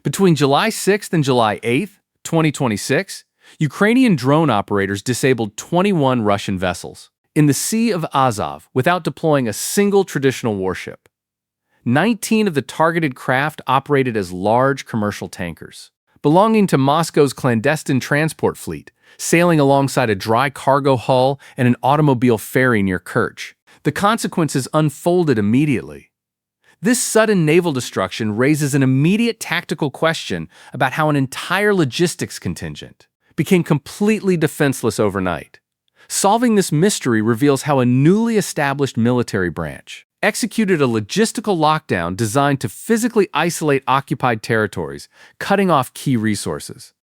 Between July 6th and July 8th, 2026, Ukrainian drone operators disabled 21 Russian vessels in the Sea of Azov without deploying a single traditional warship. 19 of the targeted craft operated as large commercial tankers, belonging to Moscow's clandestine transport fleet, sailing alongside a dry cargo hull and an automobile ferry near Kerch. The consequences unfolded immediately. This sudden naval destruction raises an immediate tactical question about how an entire logistics contingent became completely defenseless overnight. Solving this mystery reveals how a newly established military branch executed a logistical lockdown designed to physically isolate occupied territories, cutting off key resources.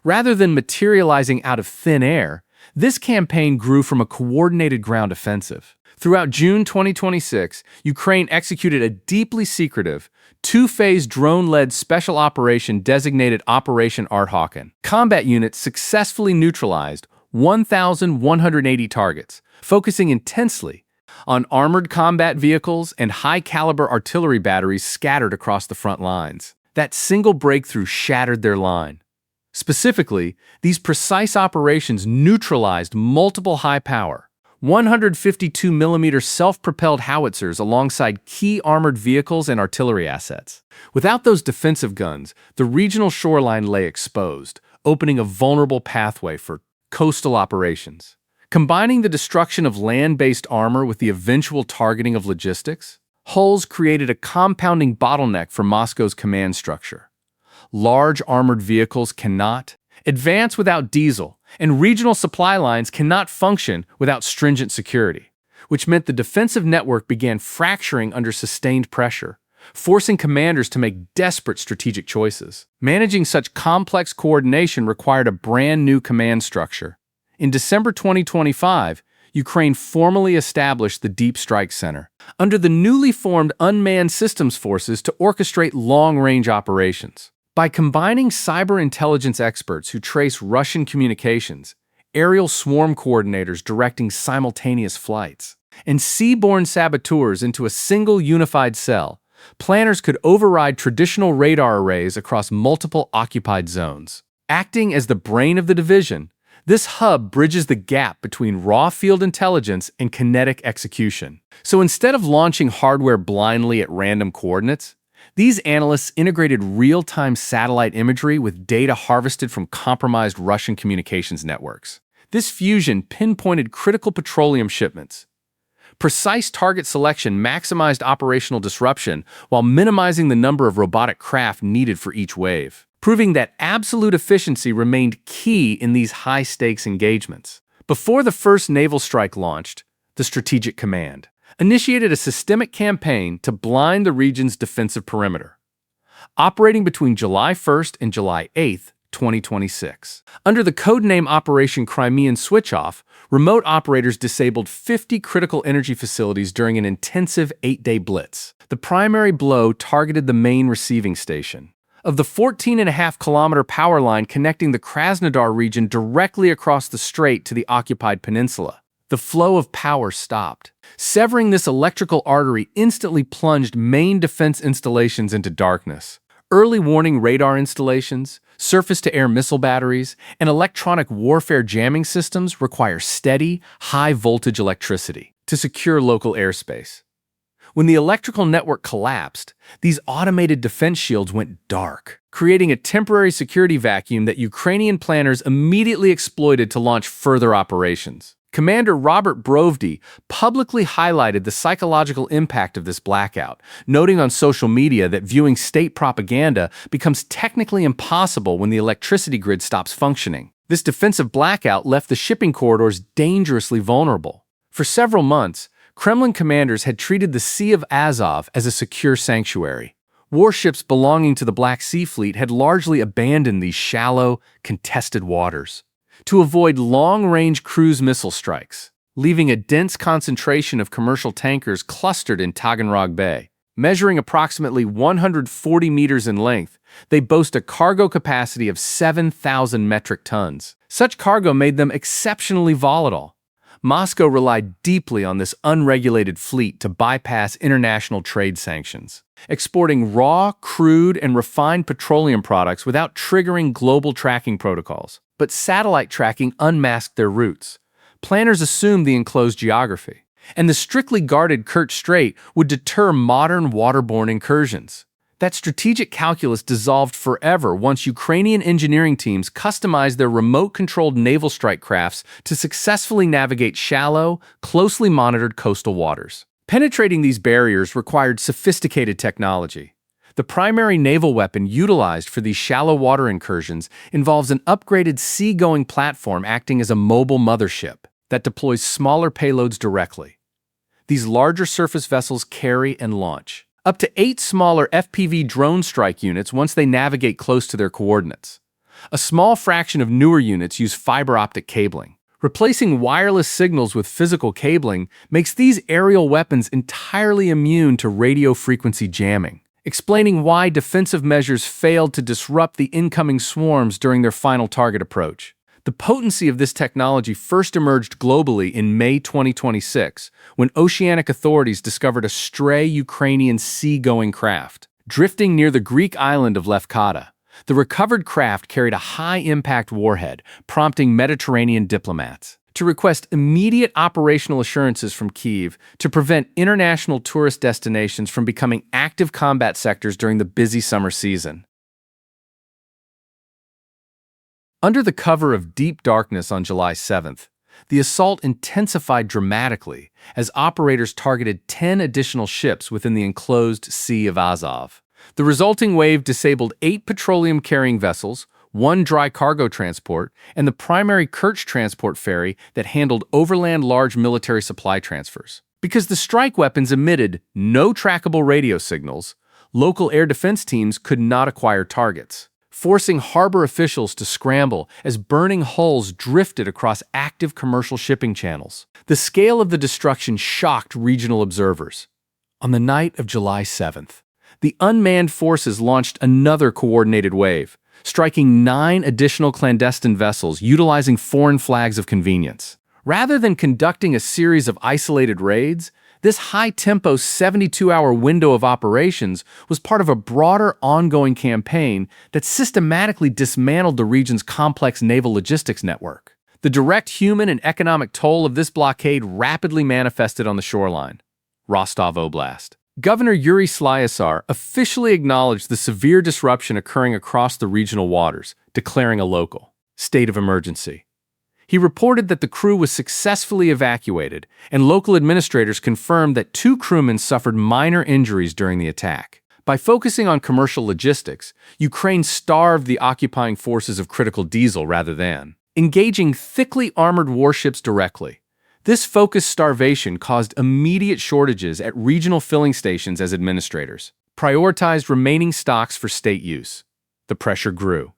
Rather than materializing out of thin air, this campaign grew from a coordinated ground offensive. Throughout June 2026, Ukraine executed a deeply secretive, two-phase drone-led special operation designated Operation Arthaken. Combat units successfully neutralized 1,180 targets, focusing intensely on armored combat vehicles and high-caliber artillery batteries scattered across the front lines. That single breakthrough shattered their line. Specifically, these precise operations neutralized multiple high-power, 152mm self-propelled howitzers alongside key armored vehicles and artillery assets. Without those defensive guns, the regional shoreline lay exposed, opening a vulnerable pathway for coastal operations. Combining the destruction of land-based armor with the eventual targeting of logistics, hulls created a compounding bottleneck for Moscow's command structure. Large armored vehicles cannot advance without diesel, and regional supply lines cannot function without stringent security, which meant the defensive network began fracturing under sustained pressure, forcing commanders to make desperate strategic choices. Managing such complex coordination required a brand new command structure. In December 2025, Ukraine formally established the Deep Strike Center under the newly formed Unmanned Systems Forces to orchestrate long-range operations. By combining cyber intelligence experts who trace Russian communications, aerial swarm coordinators directing simultaneous flights, and seaborne saboteurs into a single unified cell, planners could override traditional radar arrays across multiple occupied zones. Acting as the brain of the division, this hub bridges the gap between raw field intelligence and kinetic execution. So instead of launching hardware blindly at random coordinates, these analysts integrated real-time satellite imagery with data harvested from compromised Russian communications networks. This fusion pinpointed critical petroleum shipments. Precise target selection maximized operational disruption while minimizing the number of robotic craft needed for each wave, proving that absolute efficiency remained key in these high-stakes engagements. Before the first naval strike launched, the Strategic Command initiated a systemic campaign to blind the region's defensive perimeter, operating between July 1st and July 8th, 2026. Under the codename Operation Crimean Switch-Off, remote operators disabled 50 critical energy facilities during an intensive 8-day blitz. The primary blow targeted the main receiving station of the 14.5-kilometer power line connecting the Krasnodar region directly across the strait to the occupied peninsula. The flow of power stopped. Severing this electrical artery instantly plunged main defense installations into darkness. Early warning radar installations, surface-to-air missile batteries, and electronic warfare jamming systems require steady, high-voltage electricity to secure local airspace. When the electrical network collapsed, these automated defense shields went dark, creating a temporary security vacuum that Ukrainian planners immediately exploited to launch further operations. Commander Robert Brovdy publicly highlighted the psychological impact of this blackout, noting on social media that viewing state propaganda becomes technically impossible when the electricity grid stops functioning. This defensive blackout left the shipping corridors dangerously vulnerable. For several months, Kremlin commanders had treated the Sea of Azov as a secure sanctuary. Warships belonging to the Black Sea Fleet had largely abandoned these shallow, contested waters to avoid long-range cruise missile strikes, leaving a dense concentration of commercial tankers clustered in Taganrog Bay. Measuring approximately 140 meters in length, they boast a cargo capacity of 7,000 metric tons. Such cargo made them exceptionally volatile. Moscow relied deeply on this unregulated fleet to bypass international trade sanctions, exporting raw, crude, and refined petroleum products without triggering global tracking protocols. But satellite tracking unmasked their routes. Planners assumed the enclosed geography, and the strictly guarded Kerch Strait would deter modern waterborne incursions. That strategic calculus dissolved forever once Ukrainian engineering teams customized their remote-controlled naval strike crafts to successfully navigate shallow, closely monitored coastal waters. Penetrating these barriers required sophisticated technology. The primary naval weapon utilized for these shallow water incursions involves an upgraded sea-going platform acting as a mobile mothership that deploys smaller payloads directly. These larger surface vessels carry and launch up to 8 smaller FPV drone strike units once they navigate close to their coordinates. A small fraction of newer units use fiber optic cabling. Replacing wireless signals with physical cabling makes these aerial weapons entirely immune to radio frequency jamming, explaining why defensive measures failed to disrupt the incoming swarms during their final target approach. The potency of this technology first emerged globally in May 2026, when oceanic authorities discovered a stray Ukrainian sea-going craft, drifting near the Greek island of Lefkada. The recovered craft carried a high-impact warhead, prompting Mediterranean diplomats to request immediate operational assurances from Kyiv to prevent international tourist destinations from becoming active combat sectors during the busy summer season. Under the cover of deep darkness on July 7th, the assault intensified dramatically as operators targeted 10 additional ships within the enclosed Sea of Azov. The resulting wave disabled 8 petroleum-carrying vessels, 1 dry cargo transport, and the primary Kerch transport ferry that handled overland large military supply transfers. Because the strike weapons emitted no trackable radio signals, local air defense teams could not acquire targets, forcing harbor officials to scramble as burning hulls drifted across active commercial shipping channels. The scale of the destruction shocked regional observers. On the night of July 7th, the unmanned forces launched another coordinated wave, striking 9 additional clandestine vessels utilizing foreign flags of convenience. Rather than conducting a series of isolated raids, this high-tempo 72-hour window of operations was part of a broader ongoing campaign that systematically dismantled the region's complex naval logistics network. The direct human and economic toll of this blockade rapidly manifested on the shoreline. Rostov Oblast. Governor Yuri Slyasar officially acknowledged the severe disruption occurring across the regional waters, declaring a local state of emergency. He reported that the crew was successfully evacuated, and local administrators confirmed that 2 crewmen suffered minor injuries during the attack. By focusing on commercial logistics, Ukraine starved the occupying forces of critical diesel rather than engaging thickly armored warships directly. This focused starvation caused immediate shortages at regional filling stations as administrators prioritized remaining stocks for state use. The pressure grew.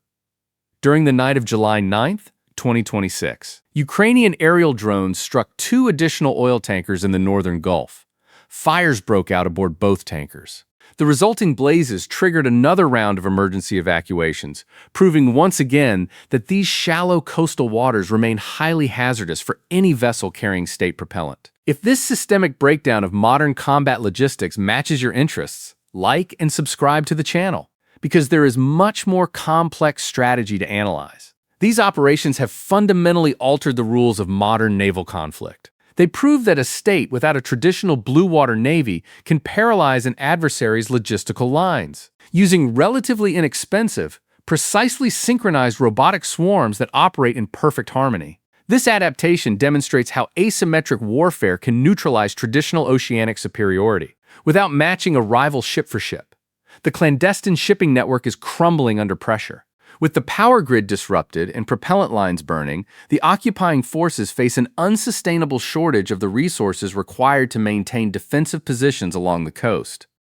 During the night of July 9th, 2026, Ukrainian aerial drones struck 2 additional oil tankers in the northern Gulf. Fires broke out aboard both tankers. The resulting blazes triggered another round of emergency evacuations, proving once again that these shallow coastal waters remain highly hazardous for any vessel carrying state propellant. If this systemic breakdown of modern combat logistics matches your interests, like and subscribe to the channel, because there is much more complex strategy to analyze. These operations have fundamentally altered the rules of modern naval conflict. They prove that a state without a traditional blue water navy can paralyze an adversary's logistical lines, using relatively inexpensive, precisely synchronized robotic swarms that operate in perfect harmony. This adaptation demonstrates how asymmetric warfare can neutralize traditional oceanic superiority without matching a rival ship for ship. The clandestine shipping network is crumbling under pressure. With the power grid disrupted and propellant lines burning, the occupying forces face an unsustainable shortage of the resources required to maintain defensive positions along the coast.